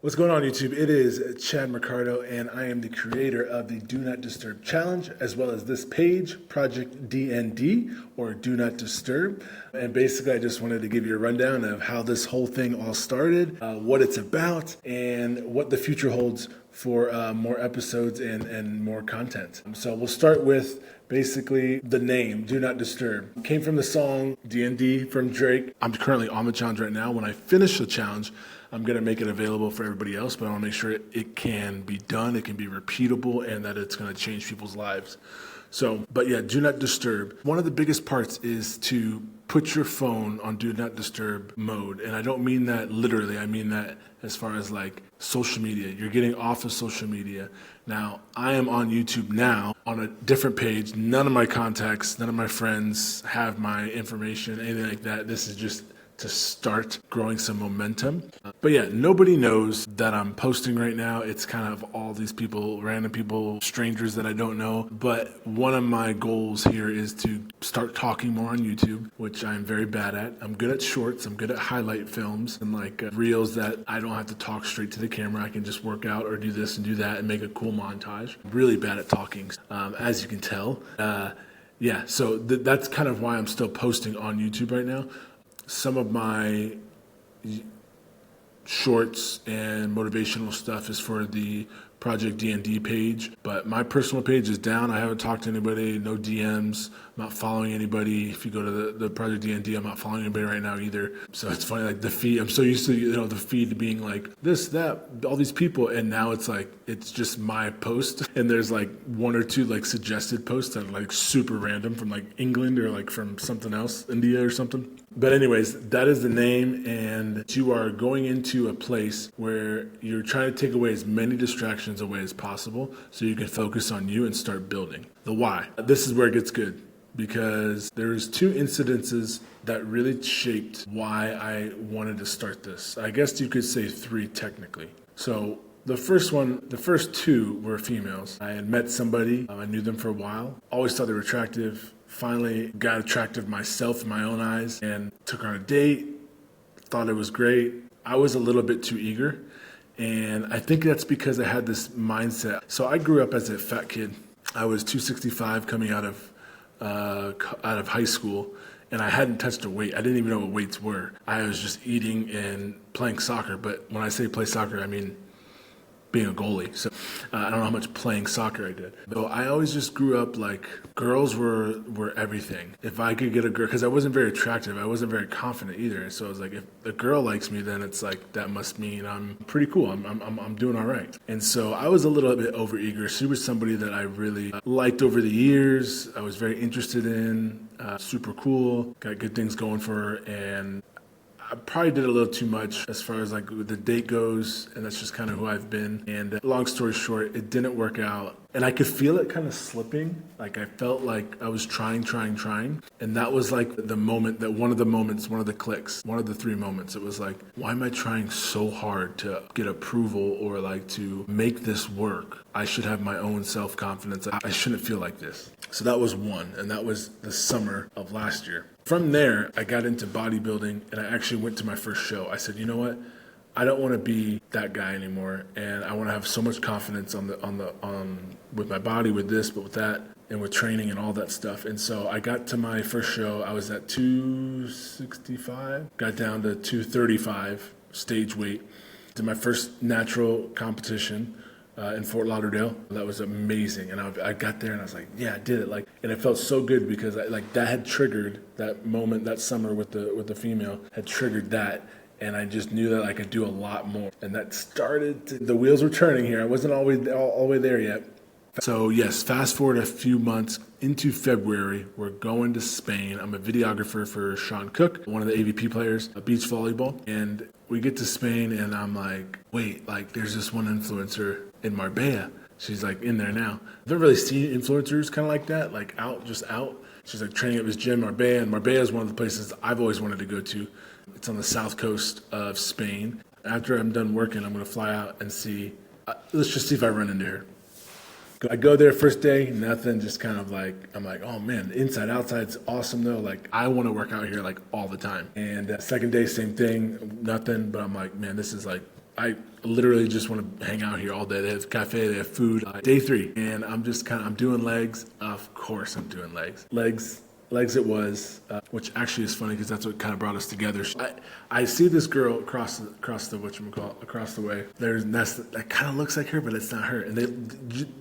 What's going on, YouTube? It is Chad Mercado, and I am the creator of the Do Not Disturb Challenge, as well as this page, Project DND, or Do Not Disturb. And basically, I just wanted to give you a rundown of how this whole thing all started, what it's about, and what the future holds for more episodes and more content. So we'll start with basically the name, Do Not Disturb. Came from the song DND from Drake. I'm currently on the challenge right now. When I finish the challenge, I'm going to make it available for everybody else, but I want to make sure it can be done, it can be repeatable, and that it's going to change people's lives. So, but yeah, Do Not Disturb. One of the biggest parts is to put your phone on Do Not Disturb mode. And I don't mean that literally, I mean that as far as like social media. You're getting off of social media. Now, I am on YouTube now on a different page. None of my contacts, none of my friends have my information, anything like that. This is just to start growing some momentum. But yeah, nobody knows that I'm posting right now. It's kind of all these people, random people, strangers that I don't know. But one of my goals here is to start talking more on YouTube, which I'm very bad at. I'm good at shorts, I'm good at highlight films and like reels that I don't have to talk straight to the camera. I can just work out or do this and do that and make a cool montage. I'm really bad at talking, as you can tell. Yeah, so that's kind of why I'm still posting on YouTube right now. Some of my shorts and motivational stuff is for the Project DND page, but my personal page is down. I haven't talked to anybody, no DMs, I'm not following anybody. If you go to the Project DND, I'm not following anybody right now either. So it's funny, like the feed, I'm so used to, the feed being like this, that, all these people, and now it's like, it's just my post, and there's like one or two like suggested posts that are like super random from like England or like from something else, India or something. But anyways, that is the name, and you are going into a place where you're trying to take away as many distractions away as possible so you can focus on you and start building. The why. This is where it gets good, because there's two incidences that really shaped why I wanted to start this. I guess you could say three technically. So the first two were females. I had met somebody, I knew them for a while, always thought they were attractive. Finally got attractive myself in my own eyes and took her on a date, thought it was great. I was a little bit too eager, and I think that's because I had this mindset. So I grew up as a fat kid. I was 265 coming out of high school, and I hadn't touched a weight. I didn't even know what weights were. I was just eating and playing soccer, but when I say play soccer, I mean being a goalie. So I don't know how much playing soccer I did. So I always just grew up like girls were everything. If I could get a girl, because I wasn't very attractive, I wasn't very confident either. So I was like, if a girl likes me, then it's like, that must mean I'm pretty cool. I'm doing all right. And so I was a little bit overeager. She was somebody that I really liked over the years. I was very interested in, super cool, got good things going for her, and I probably did a little too much as far as like the date goes, and that's just kind of who I've been. And long story short, it didn't work out. And I could feel it kind of slipping. Like I felt like I was trying. And that was like the moment, one of the clicks, one of the three moments. It was like, why am I trying so hard to get approval or like to make this work? I should have my own self-confidence. I shouldn't feel like this. So that was one, and that was the summer of last year. From there, I got into bodybuilding, and I actually went to my first show. I said, you know what? I don't want to be that guy anymore, and I want to have so much confidence with my body, with this, but with that, and with training and all that stuff. And so I got to my first show. I was at 265, got down to 235 stage weight. Did my first natural competition in Fort Lauderdale. That was amazing. And I got there and I was like, yeah, I did it. And it felt so good because that had triggered that moment, that summer with the female had triggered that. And I just knew that I could do a lot more. And that the wheels were turning here. I wasn't always all the way there yet. So yes, fast forward a few months into February, we're going to Spain. I'm a videographer for Sean Cook, one of the AVP players, beach volleyball. And we get to Spain and I'm like, wait, like there's this one influencer in Marbella. She's like in there now. I've never really seen influencers kind of like that, like just out. She's like training at this gym, Marbella, and Marbella is one of the places I've always wanted to go to. It's on the south coast of Spain. After I'm done working, I'm gonna fly out and see, let's just see if I run into her. I go there first day, nothing, just kind of like, I'm like, oh man, inside, outside's awesome though. Like, I want to work out here like all the time. And second day, same thing, nothing, but I'm like, man, this is like, I literally just want to hang out here all day. They have cafe, they have food. Day 3, and I'm doing legs. Of course I'm doing legs. Legs it was, which actually is funny because that's what kind of brought us together. I see this girl across the across the way. That kind of looks like her, but it's not her. And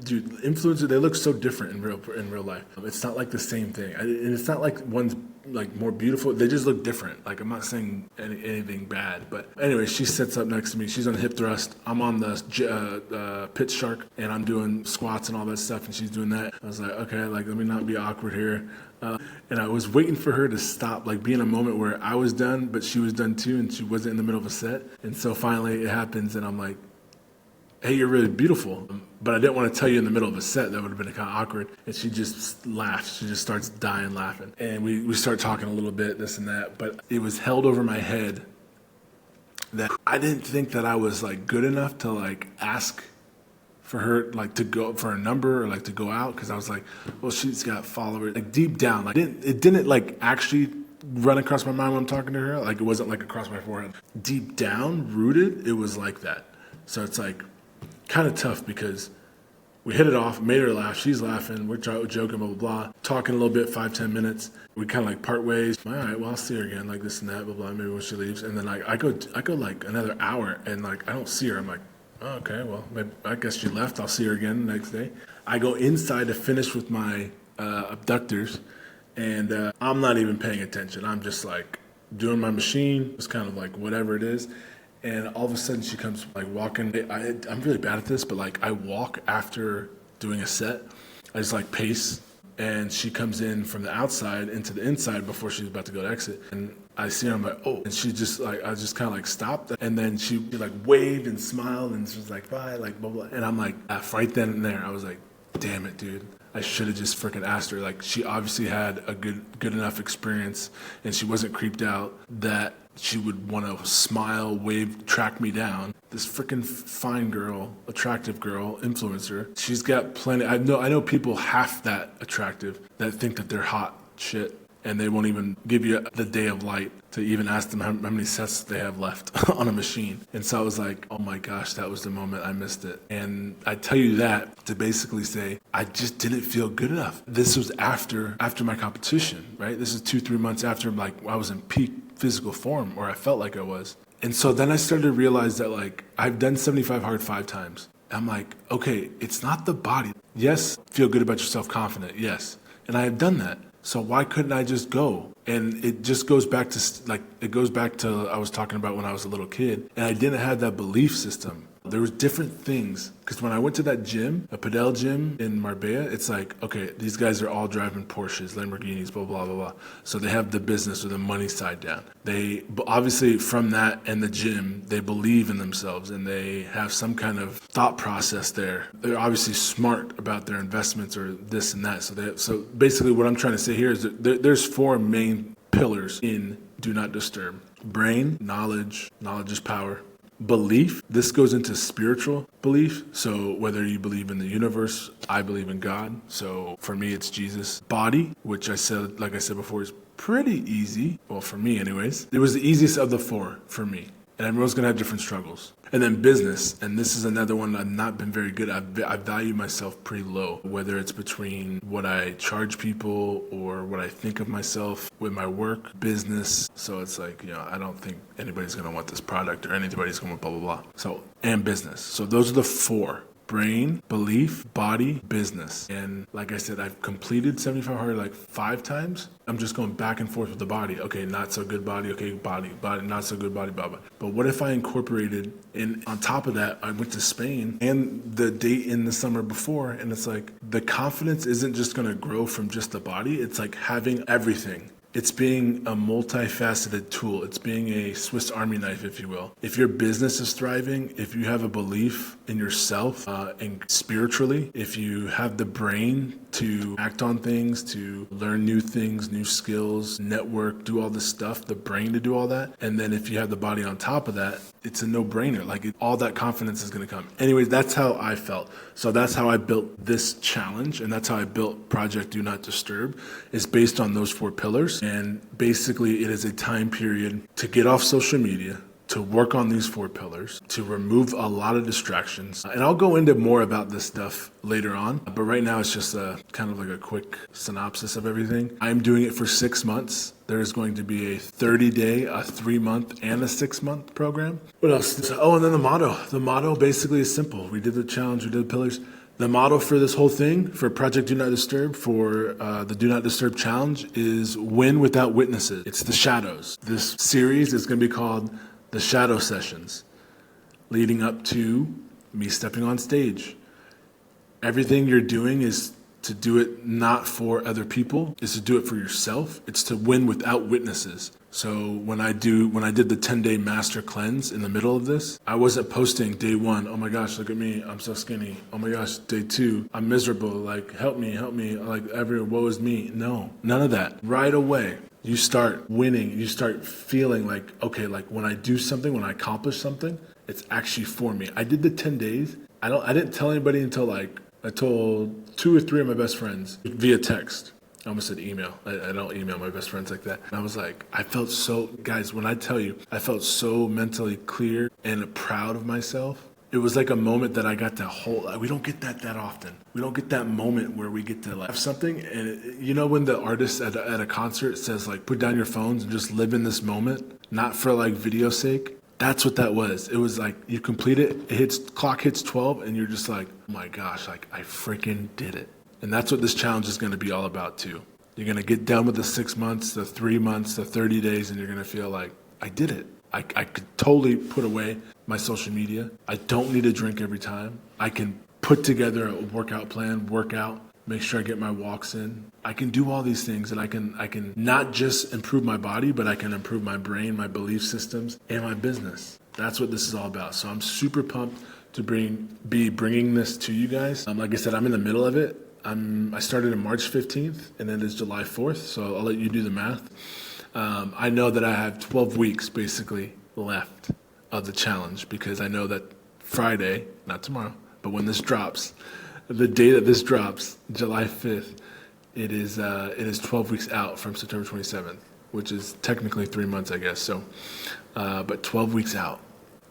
dude, influencer, they look so different in real life. It's not like the same thing, and it's not like one's like more beautiful. They just look different. Like, I'm not saying anything bad, but anyway, she sits up next to me. She's on hip thrust. I'm on the pitch shark, and I'm doing squats and all that stuff, and she's doing that. I was like, okay, like, let me not be awkward here. And I was waiting for her to stop, like, be in a moment where I was done, but she was done too, and she wasn't in the middle of a set. And so finally it happens, and I'm like, hey, you're really beautiful. But I didn't want to tell you in the middle of a set. That would have been kind of awkward. And she just laughs. She just starts dying laughing. And we start talking a little bit, this and that. But it was held over my head that I didn't think that I was, like, good enough to, like, ask for her, like, to go for a number or, like, to go out. Because I was like, well, she's got followers. Like, deep down, like, it didn't, like, actually run across my mind when I'm talking to her. Like, it wasn't, like, across my forehead. Deep down, rooted, it was like that. So it's, like, kind of tough because we hit it off, made her laugh, she's laughing, we're joking, blah, blah, blah, talking a little bit, 5-10 minutes. We kind of like part ways. All right, well, I'll see her again, like this and that, blah, blah, maybe when she leaves. And then like I go like another hour and like I don't see her. I'm like, oh, okay, well, maybe, I guess she left. I'll see her again the next day. I go inside to finish with my abductors, and I'm not even paying attention. I'm just like doing my machine. It's kind of like whatever it is. And all of a sudden she comes like walking. I'm really bad at this, but like I walk after doing a set. I just like pace, and she comes in from the outside into the inside before she's about to go to exit. And I see her, I'm like, oh. And she just like, I just kind of like stopped. And then she like waved and smiled and she was like, bye, like blah, blah. And I'm like, right then and there, I was like, damn it, dude. I should have just freaking asked her. Like, she obviously had a good enough experience, and she wasn't creeped out that she would want to smile, wave, track me down. This freaking fine girl, attractive girl, influencer. She's got plenty. I know people half that attractive that think that they're hot shit, and they won't even give you the day of light to even ask them how many sets they have left on a machine. And so I was like, oh my gosh, that was the moment I missed it. And I tell you that to basically say, I just didn't feel good enough. This was after my competition, right? This is 2-3 months after, like, I was in peak physical form, or I felt like I was. And so then I started to realize that, like, I've done 75 hard 5 times. I'm like, okay, it's not the body. Yes, feel good about yourself, confident, yes. And I have done that. So why couldn't I just go? And it just goes back to, I was talking about when I was a little kid, and I didn't have that belief system. There was different things, because when I went to that gym, a Padel gym in Marbella, it's like, okay, these guys are all driving Porsches, Lamborghinis, blah, blah, blah, blah. So they have the business or the money side down. They, obviously from that and the gym, they believe in themselves and they have some kind of thought process there. They're obviously smart about their investments or this and that. So basically what I'm trying to say here is that there's 4 main pillars in Do Not Disturb. Brain, knowledge is power. Belief, this goes into spiritual belief. So whether you believe in the universe, I believe in God. So for me, it's Jesus. Body, which like I said before, is pretty easy. Well, for me anyways. It was the easiest of the 4 for me. And everyone's going to have different struggles. And then business, and this is another one I've not been very good at. I value myself pretty low, whether it's between what I charge people or what I think of myself with my work, business. So it's like, I don't think anybody's going to want this product or anybody's going to want blah, blah, blah. So, and business. So those are the 4. Brain, belief, body, business. And like I said, I've completed 75 hard like 5 times. I'm just going back and forth with the body. Okay, not so good body. Okay, body, not so good body, blah, blah. But what if I incorporated, and on top of that, I went to Spain and the date in the summer before, and it's like the confidence isn't just going to grow from just the body. It's like having everything. It's being a multifaceted tool. It's being a Swiss Army knife, if you will. If your business is thriving, if you have a belief in yourself and spiritually, if you have the brain to act on things, to learn new things, new skills, network, do all this stuff, the brain to do all that. And then if you have the body on top of that, it's a no-brainer. Like all that confidence is going to come. Anyways, that's how I felt. So that's how I built this challenge. And that's how I built Project Do Not Disturb, is based on those 4 pillars. And basically it is a time period to get off social media, to work on these 4 pillars, to remove a lot of distractions. And I'll go into more about this stuff later on, but right now it's just a kind of like a quick synopsis of everything. I'm doing it for 6 months. There's going to be a 30-day, a 3-month, and a 6-month program. What else? Oh, and then the motto. The motto basically is simple. We did the challenge, we did the pillars. The motto for this whole thing, for Project Do Not Disturb, for the Do Not Disturb Challenge, is win without witnesses. It's the shadows. This series is going to be called the Shadow Sessions, leading up to me stepping on stage. Everything you're doing is to do it not for other people, is to do it for yourself. It's to win without witnesses. So when I did the 10-day master cleanse in the middle of this, I wasn't posting day 1, oh my gosh, look at me, I'm so skinny. Oh my gosh, day 2, I'm miserable, like help me, like everyone, woe is me. No, none of that. Right away, you start winning, you start feeling like, okay, like when I do something, when I accomplish something, it's actually for me. I did the 10 days. I didn't tell anybody until I told 2 or 3 of my best friends via text. I almost said email. I don't email my best friends like that. And I was like, guys, when I tell you, I felt so mentally clear and proud of myself. It was like a moment that I got to hold. We don't get that often. We don't get that moment where we get to like have something. And you know when the artist at a concert says like, put down your phones and just live in this moment, not for like video sake. That's what that was. It was like you complete it, clock hits 12, and you're just like, oh my gosh, like I freaking did it. And that's what this challenge is going to be all about too. You're going to get done with the 6 months, the 3 months, the 30 days, and you're going to feel like, I did it. I could totally put away my social media. I don't need a drink every time. I can put together a workout plan, make sure I get my walks in. I can do all these things, and I can not just improve my body, but I can improve my brain, my belief systems, and my business. That's what this is all about. So I'm super pumped to be bringing this to you guys. Like I said, I'm in the middle of it. I started on March 15th, and then it's July 4th, so I'll let you do the math. I know that I have 12 weeks basically left of the challenge, because I know that Friday, not tomorrow, but when this drops, the day that this drops, July 5th, it is 12 weeks out from September 27th, which is technically 3 months, I guess. So, but 12 weeks out.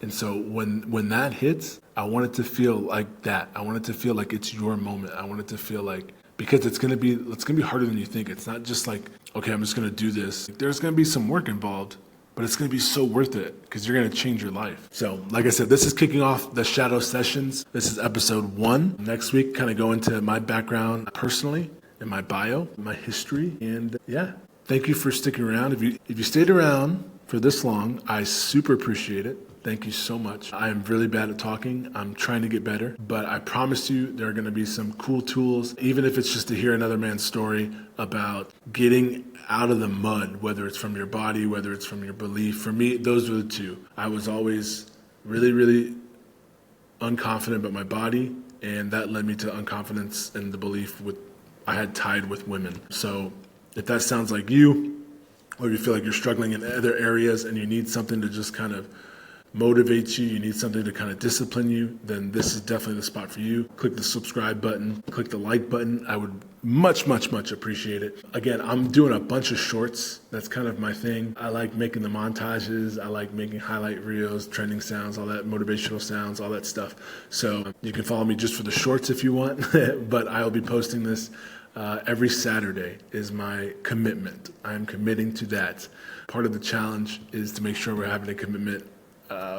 And so when that hits, I want it to feel like that. I want it to feel like it's your moment. I want it to feel like, because it's gonna be harder than you think. It's not just like, okay, I'm just gonna do this. There's gonna be some work involved, but it's gonna be so worth it because you're gonna change your life. So, like I said, this is kicking off the Shadow Sessions. This is episode 1. Next week, kind of go into my background personally, and my bio, my history, and yeah. Thank you for sticking around. If you stayed around for this long, I super appreciate it. Thank you so much. I am really bad at talking. I'm trying to get better, but I promise you there are going to be some cool tools, even if it's just to hear another man's story about getting out of the mud, whether it's from your body, whether it's from your belief. For me, those are the two. I was always really, really unconfident about my body, and that led me to unconfidence and the belief I had tied with women. So if that sounds like you, or you feel like you're struggling in other areas and you need something to just kind of motivate you need something to kind of discipline you, then this is definitely the spot for you. Click the subscribe button, click the like button. I would much appreciate it. Again, I'm doing a bunch of shorts. That's kind of my thing. I like making the montages. I like making highlight reels, trending sounds, all that, motivational sounds, all that stuff. So you can follow me just for the shorts if you want, but I'll be posting this every Saturday is my commitment. I'm committing to that. Part of the challenge is to make sure we're having a commitment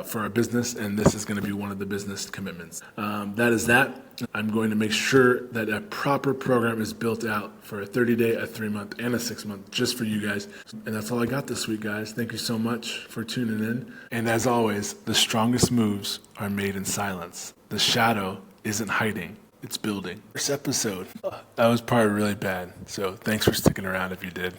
for our business, and this is going to be one of the business commitments. That is that. I'm going to make sure that a proper program is built out for a 30-day, a 3-month, and a 6-month, just for you guys. And that's all I got this week, guys. Thank you so much for tuning in. And as always, the strongest moves are made in silence. The shadow isn't hiding, it's building. This episode, that was probably really bad. So thanks for sticking around if you did.